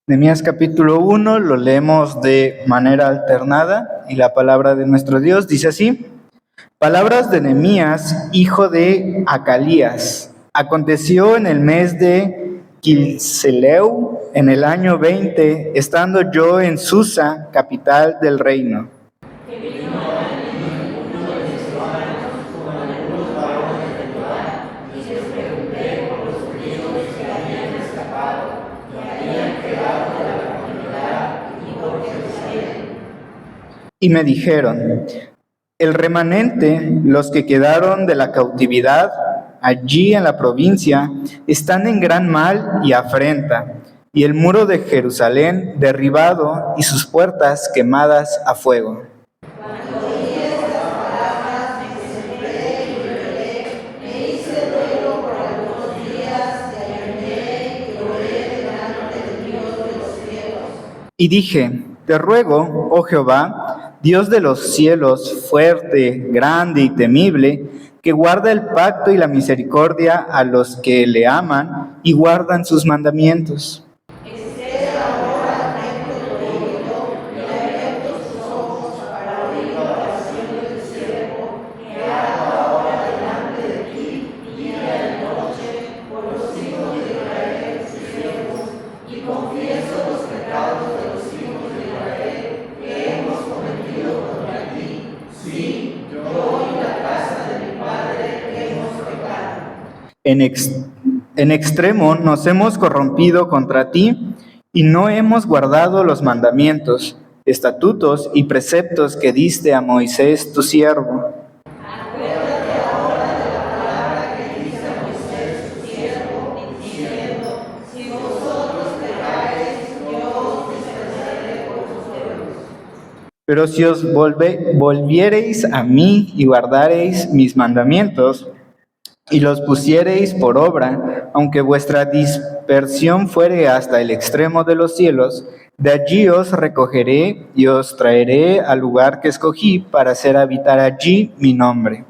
Nehemías capítulo 1 lo leemos de manera alternada y la palabra de nuestro Dios dice así: Palabras de Nehemías, hijo de Acalías. Aconteció en el mes de Quilseleu, en el año 20, estando yo en Susa, capital del reino. Y me dijeron: el remanente, los que quedaron de la cautividad allí en la provincia, están en gran mal y afrenta, y el muro de Jerusalén derribado y sus puertas quemadas a fuego. Y dije: te ruego, oh Jehová, Dios de los cielos, fuerte, grande y temible, que guarda el pacto y la misericordia a los que le aman y guardan sus mandamientos. En extremo nos hemos corrompido contra ti y no hemos guardado los mandamientos, estatutos y preceptos que diste a Moisés tu siervo. Pero si os volviereis a mí y guardareis mis mandamientos, y los pusiereis por obra, aunque vuestra dispersión fuere hasta el extremo de los cielos, de allí os recogeré y os traeré al lugar que escogí para hacer habitar allí mi nombre.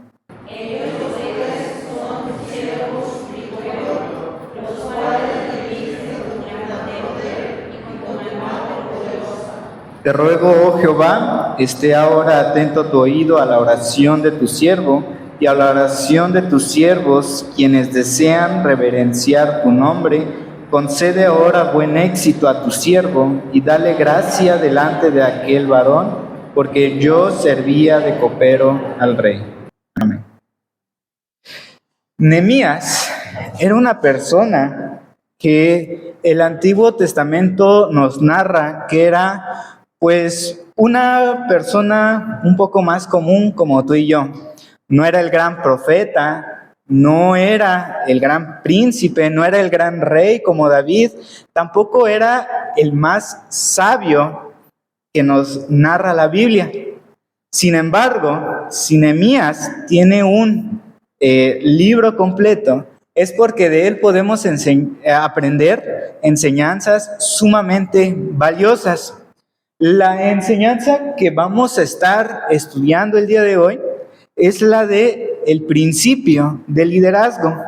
Te ruego, oh Jehová, esté ahora atento tu oído a la oración de tu siervo y a la oración de tus siervos, quienes desean reverenciar tu nombre. Concede ahora buen éxito a tu siervo y dale gracia delante de aquel varón, porque yo servía de copero al rey. Amén. Nehemías era una persona que el Antiguo Testamento nos narra que era, pues, una persona un poco más común como tú y yo. No era el gran profeta, no era el gran príncipe, no era el gran rey como David, tampoco era el más sabio que nos narra la Biblia. Sin embargo, si Nehemías tiene un libro completo, es porque de él podemos aprender enseñanzas sumamente valiosas. La enseñanza que vamos a estar estudiando el día de hoy es la de el principio del liderazgo.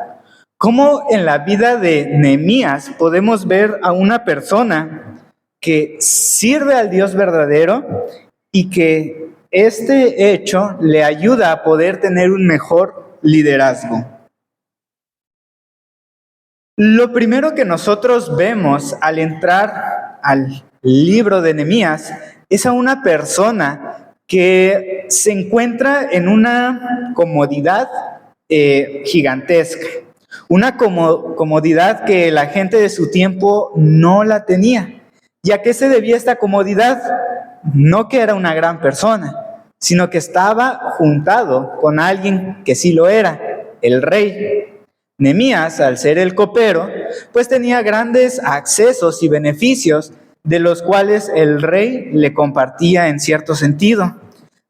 Cómo en la vida de Nehemías podemos ver a una persona que sirve al Dios verdadero y que este hecho le ayuda a poder tener un mejor liderazgo. Lo primero que nosotros vemos al entrar al libro de Nehemías es a una persona que se encuentra en una comodidad gigantesca, una comodidad que la gente de su tiempo no la tenía. ¿Y a qué se debía esta comodidad? No que era una gran persona, sino que estaba juntado con alguien que sí lo era, el rey. Nehemías, al ser el copero, pues tenía grandes accesos y beneficios de los cuales el rey le compartía en cierto sentido.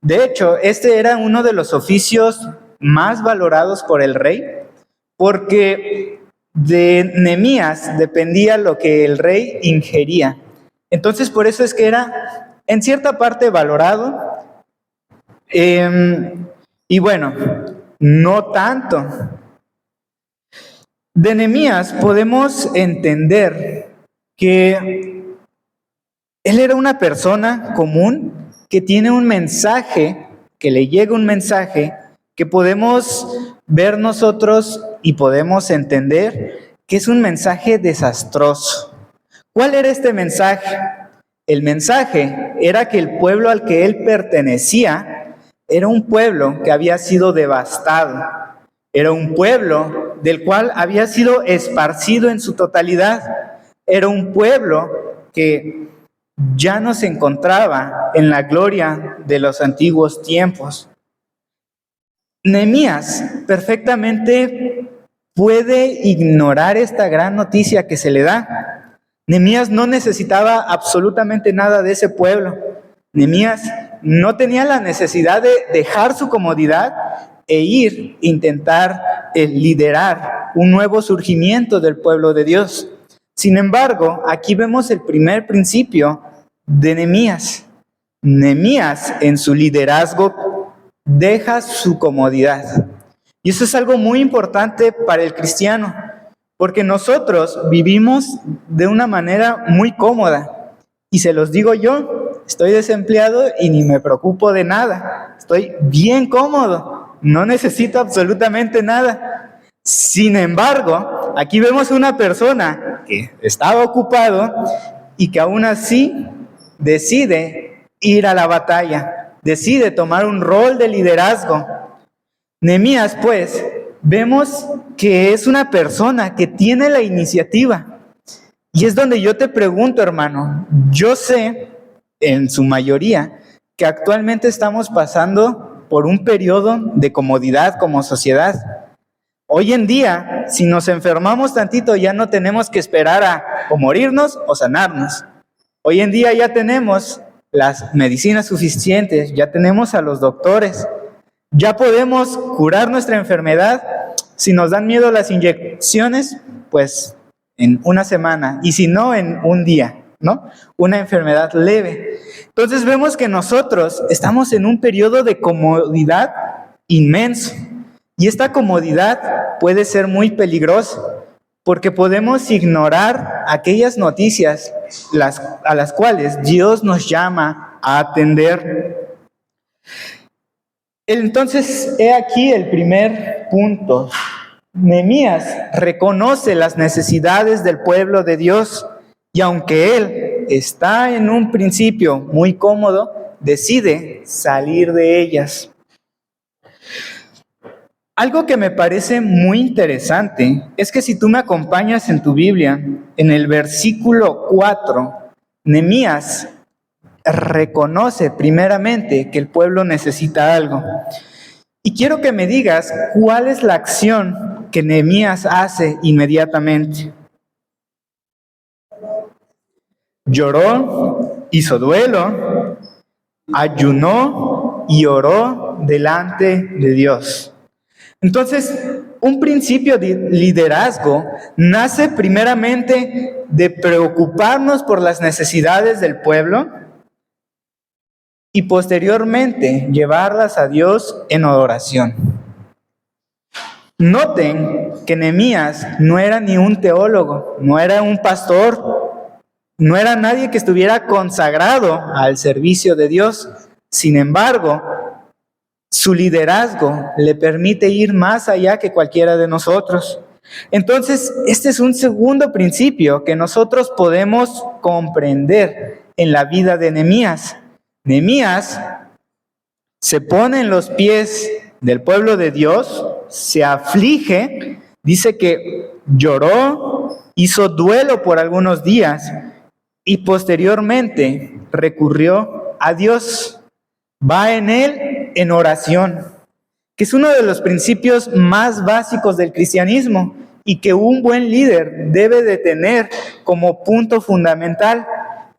De hecho, este era uno de los oficios más valorados por el rey, porque de Nehemías dependía lo que el rey ingería. Entonces, por eso es que era en cierta parte valorado. Y bueno, no tanto. De Nehemías podemos entender que Él era una persona común que tiene un mensaje, que le llega un mensaje que podemos ver nosotros y podemos entender que es un mensaje desastroso. ¿Cuál era este mensaje? El mensaje era que el pueblo al que él pertenecía era un pueblo que había sido devastado. Era un pueblo del cual había sido esparcido en su totalidad. Era un pueblo que ya no se encontraba en la gloria de los antiguos tiempos. Nehemías perfectamente puede ignorar esta gran noticia que se le da. Nehemías no necesitaba absolutamente nada de ese pueblo. Nehemías no tenía la necesidad de dejar su comodidad e ir a intentar liderar un nuevo surgimiento del pueblo de Dios. Sin embargo, aquí vemos el primer principio de Nehemías. Nehemías en su liderazgo deja su comodidad. Y eso es algo muy importante para el cristiano, porque nosotros vivimos de una manera muy cómoda. Y se los digo yo, estoy desempleado y ni me preocupo de nada. Estoy bien cómodo, no necesito absolutamente nada. Sin embargo, aquí vemos una persona que estaba ocupado y que aún así decide ir a la batalla, decide tomar un rol de liderazgo. Nehemías, pues, vemos que es una persona que tiene la iniciativa. Y es donde yo te pregunto, hermano, yo sé, en su mayoría, que actualmente estamos pasando por un periodo de comodidad como sociedad. Hoy en día, si nos enfermamos tantito, ya no tenemos que esperar a o morirnos o sanarnos. Hoy en día ya tenemos las medicinas suficientes, ya tenemos a los doctores, ya podemos curar nuestra enfermedad. Si nos dan miedo las inyecciones, pues en una semana, y si no, en un día, ¿no? Una enfermedad leve. Entonces vemos que nosotros estamos en un periodo de comodidad inmenso, y esta comodidad puede ser muy peligrosa, porque podemos ignorar aquellas noticias a las cuales Dios nos llama a atender. Entonces, he aquí el primer punto. Nehemías reconoce las necesidades del pueblo de Dios, y aunque él está en un principio muy cómodo, decide salir de ellas. Algo que me parece muy interesante es que si tú me acompañas en tu Biblia, en el versículo 4, Nehemías reconoce primeramente que el pueblo necesita algo. Y quiero que me digas cuál es la acción que Nehemías hace inmediatamente. Lloró, hizo duelo, ayunó y oró delante de Dios. Entonces, un principio de liderazgo nace primeramente de preocuparnos por las necesidades del pueblo y posteriormente llevarlas a Dios en oración. Noten que Nehemías no era ni un teólogo, no era un pastor, no era nadie que estuviera consagrado al servicio de Dios. Sin embargo, su liderazgo le permite ir más allá que cualquiera de nosotros. Entonces, este es un segundo principio que nosotros podemos comprender en la vida de Nehemías. Nehemías se pone en los pies del pueblo de Dios, se aflige, dice que lloró, hizo duelo por algunos días y posteriormente recurrió a Dios. Va en él en oración, que es uno de los principios más básicos del cristianismo y que un buen líder debe de tener como punto fundamental,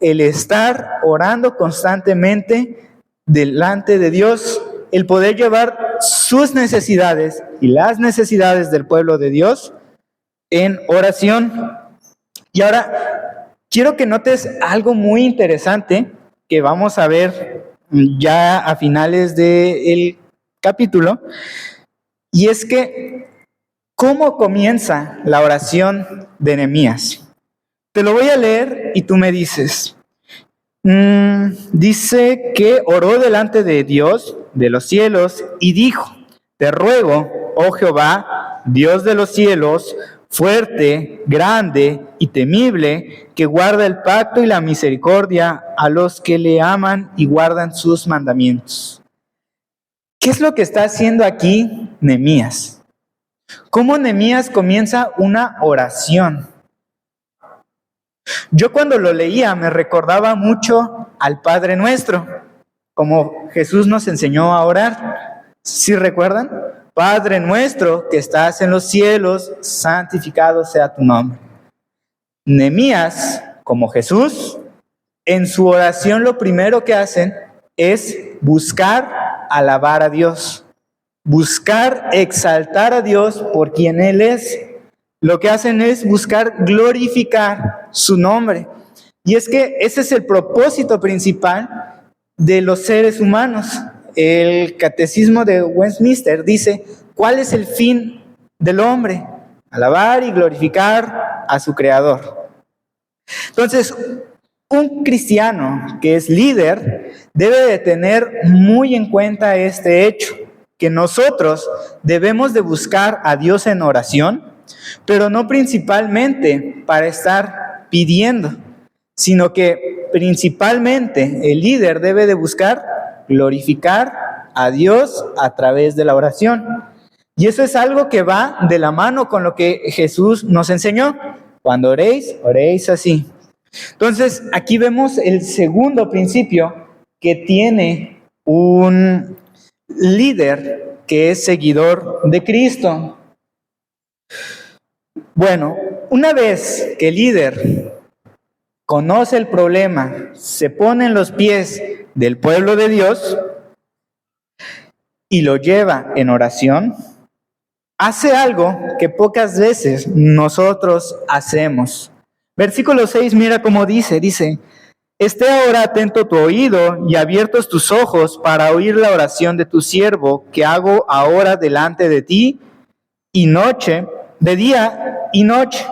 el estar orando constantemente delante de Dios, el poder llevar sus necesidades y las necesidades del pueblo de Dios en oración. Y ahora, quiero que notes algo muy interesante que vamos a ver ya a finales del capítulo, y es que ¿cómo comienza la oración de Nehemías? Te lo voy a leer y tú me dices. Dice que oró delante de Dios de los cielos y dijo: te ruego, oh Jehová, Dios de los cielos, fuerte, grande y temible, que guarda el pacto y la misericordia a los que le aman y guardan sus mandamientos. ¿Qué es lo que está haciendo aquí Nehemías? ¿Cómo Nehemías comienza una oración? Yo cuando lo leía me recordaba mucho al Padre Nuestro, como Jesús nos enseñó a orar. ¿Sí recuerdan? Padre nuestro que estás en los cielos, santificado sea tu nombre. Nehemías, como Jesús, en su oración lo primero que hacen es buscar alabar a Dios, buscar exaltar a Dios por quien Él es. Lo que hacen es buscar glorificar su nombre. Y es que ese es el propósito principal de los seres humanos. El Catecismo de Westminster dice: ¿cuál es el fin del hombre? Alabar y glorificar a su Creador. Entonces, un cristiano que es líder debe de tener muy en cuenta este hecho, que nosotros debemos de buscar a Dios en oración, pero no principalmente para estar pidiendo, sino que principalmente el líder debe de buscar glorificar a Dios a través de la oración. Y eso es algo que va de la mano con lo que Jesús nos enseñó. Cuando oréis, oréis así. Entonces, aquí vemos el segundo principio que tiene un líder que es seguidor de Cristo. Bueno, una vez que el líder conoce el problema, se pone en los pies del pueblo de Dios y lo lleva en oración, hace algo que pocas veces nosotros hacemos. Versículo 6, mira cómo dice, esté ahora atento tu oído y abiertos tus ojos para oír la oración de tu siervo que hago ahora delante de ti y noche, de día y noche,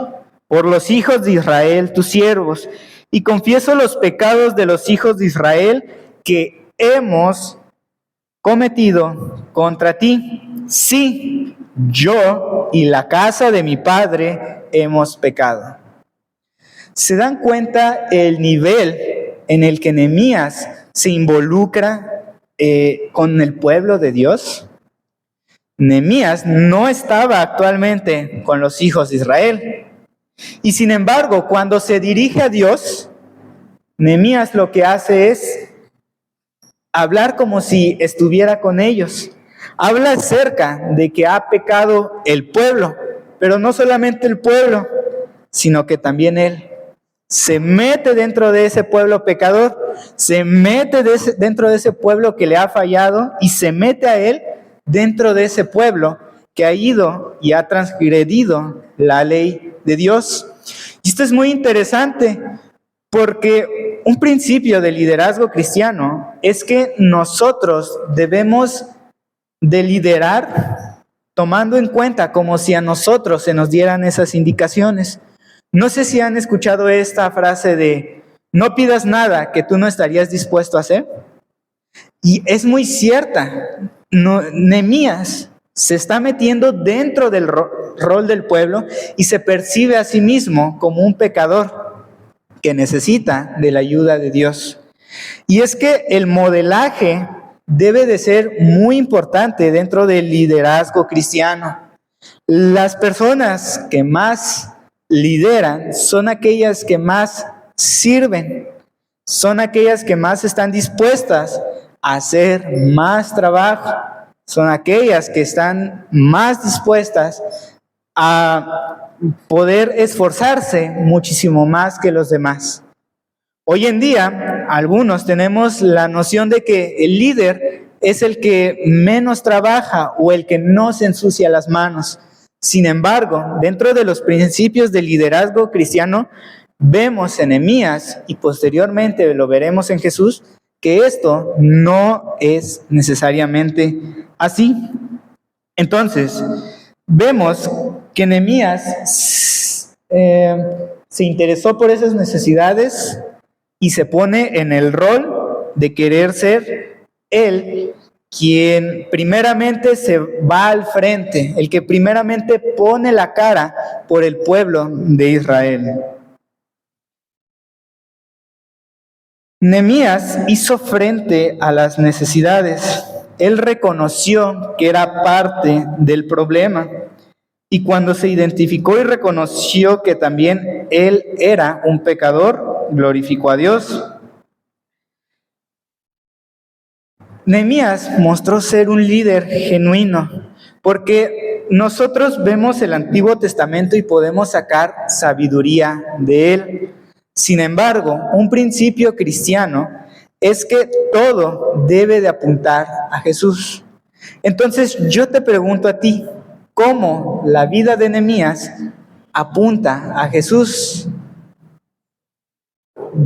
por los hijos de Israel, tus siervos, y confieso los pecados de los hijos de Israel que hemos cometido contra ti. Sí, yo y la casa de mi padre hemos pecado. ¿Se dan cuenta el nivel en el que Nehemías se involucra con el pueblo de Dios? Nehemías no estaba actualmente con los hijos de Israel. Y sin embargo, cuando se dirige a Dios, Nehemías lo que hace es hablar como si estuviera con ellos. Habla acerca de que ha pecado el pueblo, pero no solamente el pueblo, sino que también él. Se mete dentro de ese pueblo pecador, se mete dentro de ese pueblo que le ha fallado y se mete a él dentro de ese pueblo que ha ido y ha transgredido la ley de Dios. Y esto es muy interesante porque un principio del liderazgo cristiano es que nosotros debemos de liderar tomando en cuenta como si a nosotros se nos dieran esas indicaciones. No sé si han escuchado esta frase de no pidas nada que tú no estarías dispuesto a hacer. Y es muy cierta. Nehemías se está metiendo dentro del rol del pueblo y se percibe a sí mismo como un pecador que necesita de la ayuda de Dios. Y es que el modelaje debe de ser muy importante dentro del liderazgo cristiano. Las personas que más lideran son aquellas que más sirven, son aquellas que más están dispuestas a hacer más trabajo, son aquellas que están más dispuestas a poder esforzarse muchísimo más que los demás. Hoy en día, algunos tenemos la noción de que el líder es el que menos trabaja o el que no se ensucia las manos. Sin embargo, dentro de los principios del liderazgo cristiano, vemos en Nehemías y posteriormente lo veremos en Jesús, que esto no es necesariamente así. Entonces, vemos que Nehemías se interesó por esas necesidades y se pone en el rol de querer ser él quien primeramente se va al frente, el que primeramente pone la cara por el pueblo de Israel. Nehemías hizo frente a las necesidades. Él reconoció que era parte del problema. Y cuando se identificó y reconoció que también él era un pecador, glorificó a Dios. Nehemías mostró ser un líder genuino, porque nosotros vemos el Antiguo Testamento y podemos sacar sabiduría de él. Sin embargo, un principio cristiano es que todo debe de apuntar a Jesús. Entonces yo te pregunto a ti, ¿cómo la vida de Nehemías apunta a Jesús?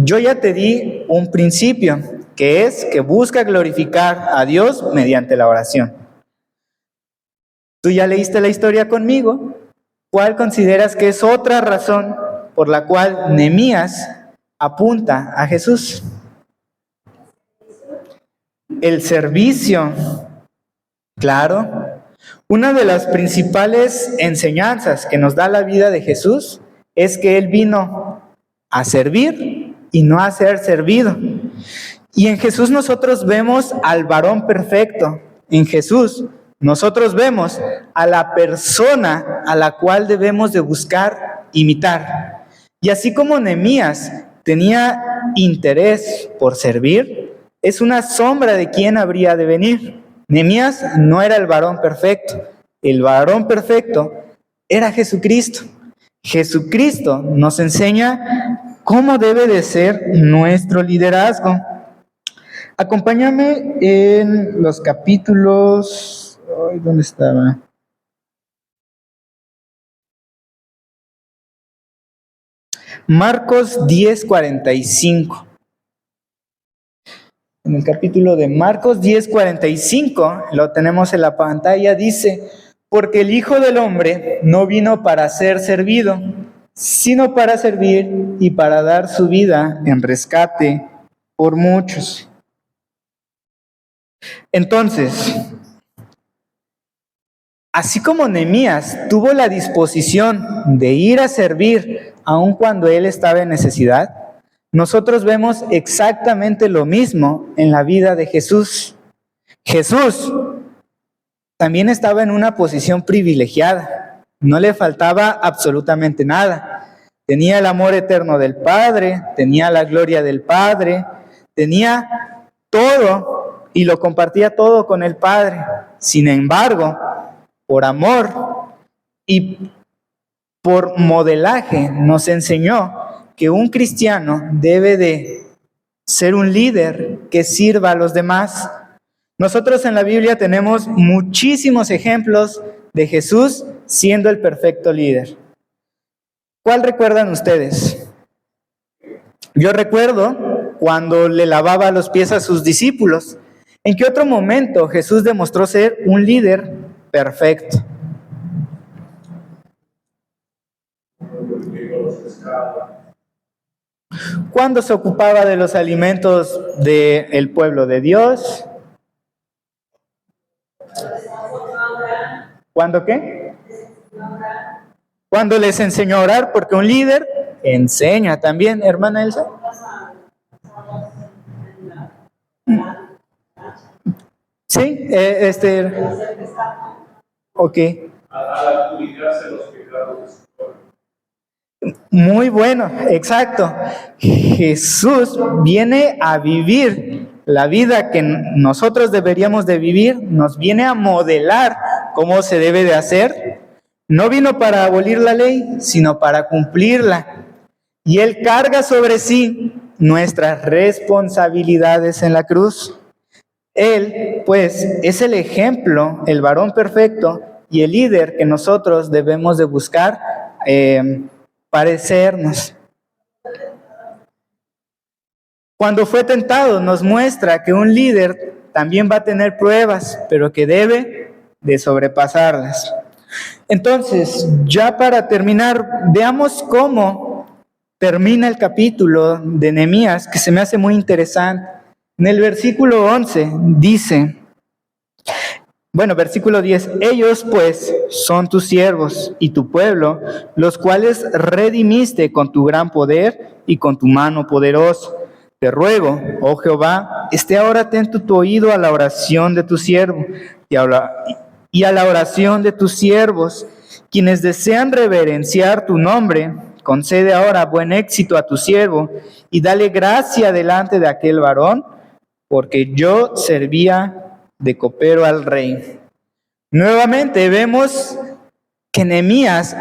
Yo ya te di un principio, que es que busca glorificar a Dios mediante la oración. ¿Tú ya leíste la historia conmigo? ¿Cuál consideras que es otra razón por la cual Nehemías apunta a Jesús? El servicio. Claro. Una de las principales enseñanzas que nos da la vida de Jesús es que Él vino a servir y no a ser servido. Y en Jesús nosotros vemos al varón perfecto. En Jesús nosotros vemos a la persona a la cual debemos de buscar imitar. Y así como Nehemías tenía interés por servir, es una sombra de quién habría de venir. Nehemías no era el varón perfecto. El varón perfecto era Jesucristo. Jesucristo nos enseña cómo debe de ser nuestro liderazgo. Acompáñame en los capítulos... ¿Dónde estaba? Marcos 10:45. En el capítulo de Marcos 10:45, lo tenemos en la pantalla, dice: porque el Hijo del Hombre no vino para ser servido, sino para servir y para dar su vida en rescate por muchos. Entonces, así como Nehemías tuvo la disposición de ir a servir aun cuando él estaba en necesidad, nosotros vemos exactamente lo mismo en la vida de Jesús. Jesús también estaba en una posición privilegiada, no le faltaba absolutamente nada. Tenía el amor eterno del Padre, tenía la gloria del Padre, tenía todo y lo compartía todo con el Padre. Sin embargo, por amor y por modelaje nos enseñó que un cristiano debe de ser un líder que sirva a los demás. Nosotros en la Biblia tenemos muchísimos ejemplos de Jesús siendo el perfecto líder. ¿Cuál recuerdan ustedes? Yo recuerdo cuando le lavaba los pies a sus discípulos. ¿En qué otro momento Jesús demostró ser un líder perfecto? ¿Cuándo se ocupaba de los alimentos del pueblo de Dios? ¿Cuándo qué? ¿Cuándo les enseñó a orar? Porque un líder enseña también, hermana Elsa. Sí, ok. Muy bueno, exacto. Jesús viene a vivir la vida que nosotros deberíamos de vivir, nos viene a modelar cómo se debe de hacer. No vino para abolir la ley, sino para cumplirla. Y Él carga sobre sí nuestras responsabilidades en la cruz. Él, pues, es el ejemplo, el varón perfecto y el líder que nosotros debemos de buscar parecernos. Cuando fue tentado nos muestra que un líder también va a tener pruebas, pero que debe de sobrepasarlas. Entonces, ya para terminar, veamos cómo termina el capítulo de Nehemías, que se me hace muy interesante. En el versículo 11 dice, versículo 10, ellos pues son tus siervos y tu pueblo, los cuales redimiste con tu gran poder y con tu mano poderosa. Te ruego, oh Jehová, esté ahora atento tu oído a la oración de tu siervo y a la oración de tus siervos, quienes desean reverenciar tu nombre. Concede ahora buen éxito a tu siervo y dale gracia delante de aquel varón, porque yo servía de copero al rey. Nuevamente vemos que Nehemías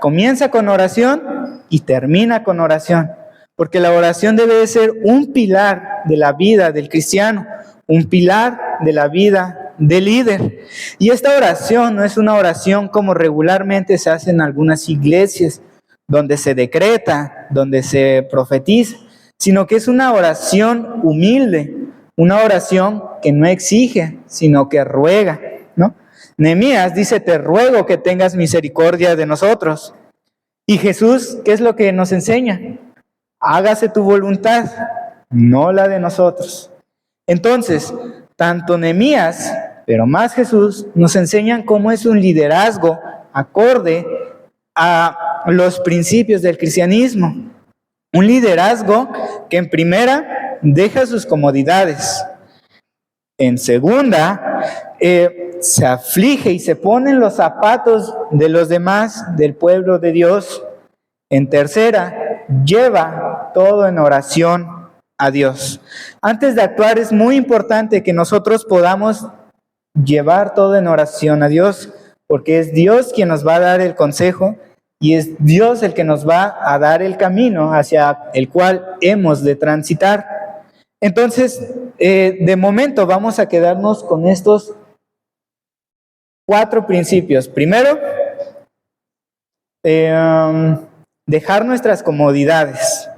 comienza con oración y termina con oración, porque la oración debe de ser un pilar de la vida del cristiano, un pilar de la vida del líder. Y esta oración no es una oración como regularmente se hace en algunas iglesias, donde se decreta, donde se profetiza, sino que es una oración humilde, una oración que no exige, sino que ruega, ¿no? Nehemías dice, te ruego que tengas misericordia de nosotros. Y Jesús, ¿qué es lo que nos enseña? Hágase tu voluntad, no la de nosotros. Entonces, tanto Nehemías, pero más Jesús, nos enseñan cómo es un liderazgo acorde a los principios del cristianismo. Un liderazgo que en primera deja sus comodidades. En segunda, se aflige y se pone en los zapatos de los demás, del pueblo de Dios. En tercera, lleva todo en oración a Dios. Antes de actuar es muy importante que nosotros podamos llevar todo en oración a Dios, porque es Dios quien nos va a dar el consejo y es Dios el que nos va a dar el camino hacia el cual hemos de transitar. Entonces, de momento vamos a quedarnos con estos 4 principios. Primero, dejar nuestras comodidades.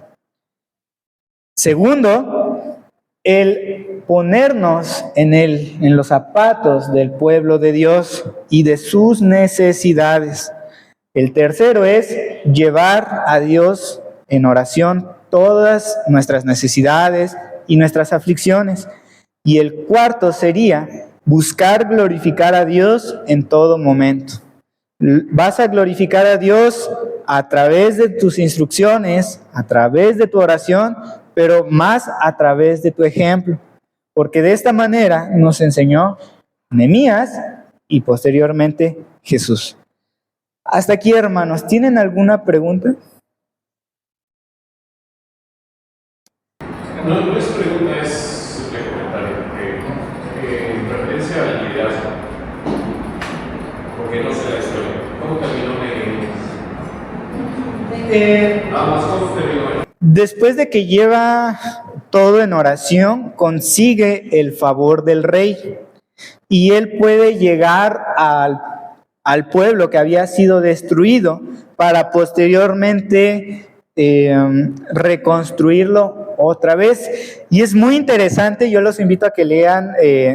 Segundo, el ponernos en los zapatos del pueblo de Dios y de sus necesidades. El tercero es llevar a Dios en oración todas nuestras necesidades y nuestras aflicciones. Y el cuarto sería buscar glorificar a Dios en todo momento. Vas a glorificar a Dios a través de tus instrucciones, a través de tu oración, pero más a través de tu ejemplo. Porque de esta manera nos enseñó Nehemías y posteriormente Jesús. Hasta aquí, hermanos. ¿Tienen alguna pregunta? No es pregunta, es simple comentario. En referencia al liderazgo, porque no sé la historia. ¿Cómo terminó Nehemías? ¿Cómo terminó? Después de que lleva todo en oración, consigue el favor del rey y él puede llegar al pueblo que había sido destruido para posteriormente reconstruirlo otra vez. Y es muy interesante, yo los invito a que lean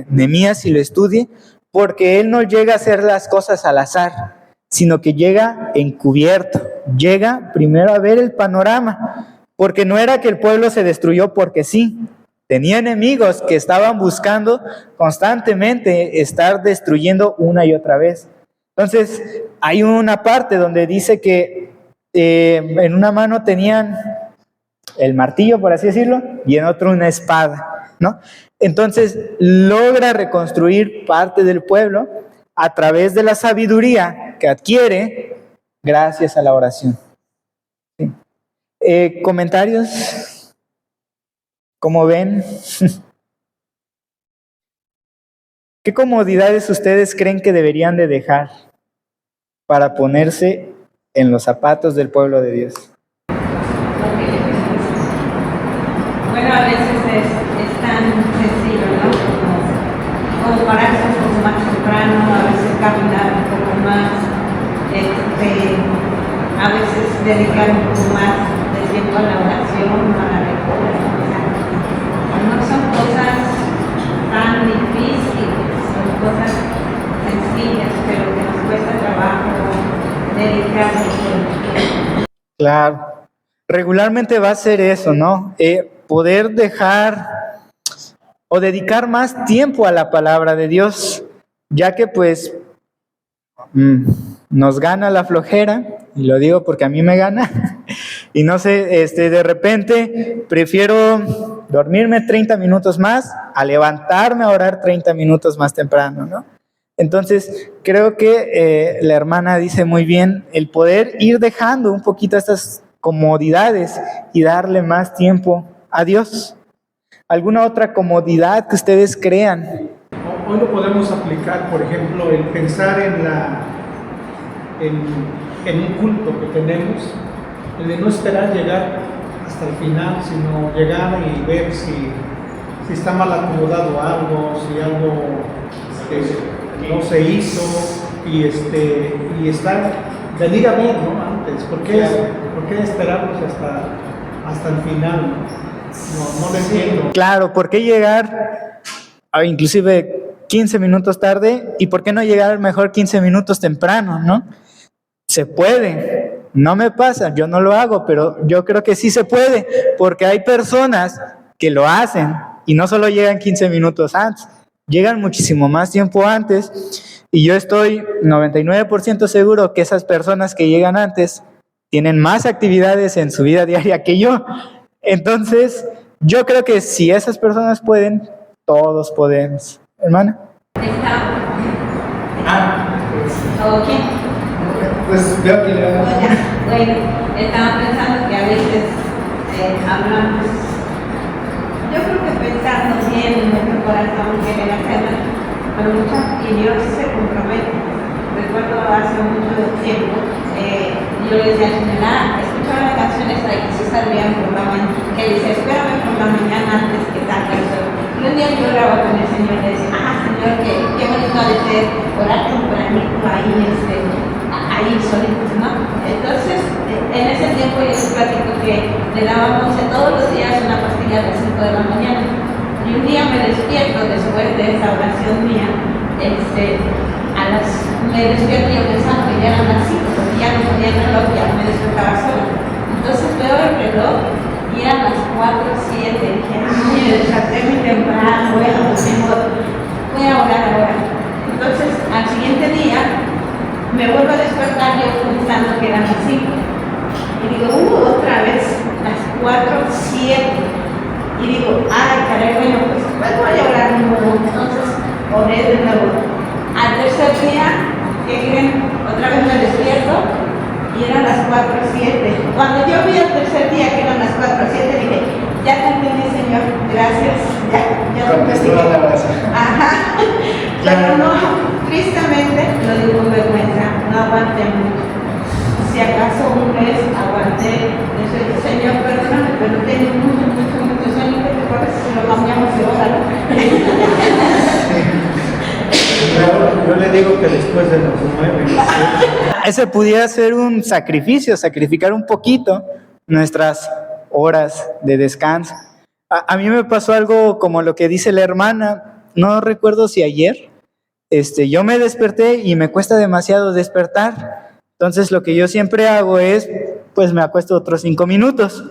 Nehemías y lo estudien, porque él no llega a hacer las cosas al azar, sino que llega encubierto, llega primero a ver el panorama, porque no era que el pueblo se destruyó porque sí, tenía enemigos que estaban buscando constantemente estar destruyendo una y otra vez. Entonces, hay una parte donde dice que en una mano tenían el martillo, por así decirlo, y en otro una espada, ¿no? Entonces, logra reconstruir parte del pueblo a través de la sabiduría que adquiere gracias a la oración. ¿Sí? ¿Comentarios? ¿Cómo ven? ¿Qué comodidades ustedes creen que deberían de dejar para ponerse en los zapatos del pueblo de Dios? Bueno, a veces es tan sencillo, ¿no? Como pararse un poco más temprano, a veces caminar un poco más, a veces dedicar un poco más de tiempo a la oración, a la lectura. No son cosas tan difíciles, son cosas sencillas, pero que nos cuesta trabajo dedicarnos. Claro. regularmente va a ser eso, ¿no? Poder dejar o dedicar más tiempo a la palabra de Dios, ya que pues nos gana la flojera, y lo digo porque a mí me gana, y no sé, de repente prefiero dormirme 30 minutos más a levantarme a orar 30 minutos más temprano, ¿no? Entonces, creo que la hermana dice muy bien, el poder ir dejando un poquito estas comodidades y darle más tiempo a Dios. ¿Alguna otra comodidad que ustedes crean? Hoy lo podemos aplicar, por ejemplo, el pensar en un culto que tenemos, el de no esperar llegar hasta el final, sino llegar y ver si está mal acomodado algo, si algo no se hizo, y estar, venir a ver, ¿no? Antes, ¿por qué esperarnos hasta el final? No lo entiendo. Claro, ¿por qué llegar inclusive 15 minutos tarde? ¿Y por qué no llegar mejor 15 minutos temprano, no? Se puede, no me pasa, yo no lo hago, pero yo creo que sí se puede, porque hay personas que lo hacen y no solo llegan 15 minutos antes, llegan muchísimo más tiempo antes, y yo estoy 99% seguro que esas personas que llegan antes tienen más actividades en su vida diaria que yo. Entonces, yo creo que si esas personas pueden, todos podemos. ¿Hermana? ¿Ok? Pues veo que le va a... Bueno, estaba pensando que a veces hablamos, yo creo que pensando bien en nuestro corazón querer hacerlo, pero y Dios se compromete. Recuerdo hace mucho tiempo, yo le decía al Señor, escuchaba la canción esta y se salía un programa que dice, espérame por la mañana antes que salga el sol. Y un día yo oraba con el Señor y le decía, Señor, qué bonito ha de ser orar tempranito ahí solitos, ¿no? Entonces, en ese tiempo yo les platico que le dábamos todos los días una pastilla a las 5 de la mañana. Y un día me despierto después de esa oración mía, me despierto y yo pensaba que ya eran las 5, porque ya no podía el reloj, ya me despertaba sola. Entonces veo el reloj y eran las 4:07. Dije, me desperté muy temprano, voy a orar ahora. Entonces, al siguiente día, me vuelvo a despertar yo pensando que eran las 5. Y digo, otra vez, las 4:07. Y digo, caray, bueno, pues voy a orar de nuevo. Entonces, oré de nuevo. Al tercer día, ¿qué creen? Otra vez me despierto y eran las 4:07. Cuando yo vi el tercer día que eran las 4:07, dije, ya te entendí, Señor, gracias, ya te entendí. Ajá. Pero no, tristemente, lo digo con vergüenza, no aguanté mucho. Si acaso un mes aguanté, Señor, perdóname, pero tengo mucho sueño, que te acuerdas si lo cambiamos de hora, ¿no? Yo le digo que después de los 9. Ese pudiera ser un sacrificio, sacrificar un poquito nuestras horas de descanso. A mí me pasó algo como lo que dice la hermana, no recuerdo si ayer, yo me desperté y me cuesta demasiado despertar. Entonces lo que yo siempre hago es, pues me acuesto otros 5 minutos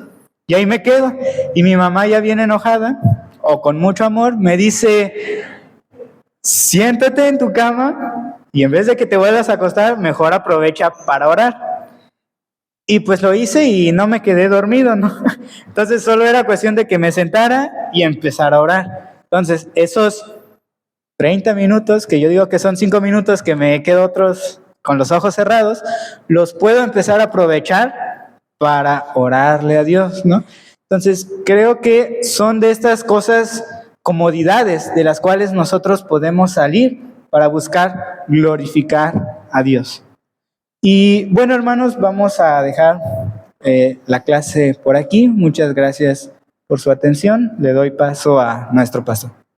y ahí me quedo. Y mi mamá ya viene enojada o con mucho amor me dice, siéntate en tu cama y en vez de que te vuelvas a acostar, mejor aprovecha para orar. Y pues lo hice y no me quedé dormido, ¿no? Entonces solo era cuestión de que me sentara y empezara a orar. Entonces esos 30 minutos, que yo digo que son 5 minutos que me quedo otros con los ojos cerrados, los puedo empezar a aprovechar para orarle a Dios, ¿no? Entonces creo que son de estas cosas, comodidades de las cuales nosotros podemos salir para buscar glorificar a Dios. Y bueno, hermanos, vamos a dejar la clase por aquí. Muchas gracias por su atención. Le doy paso a nuestro pastor.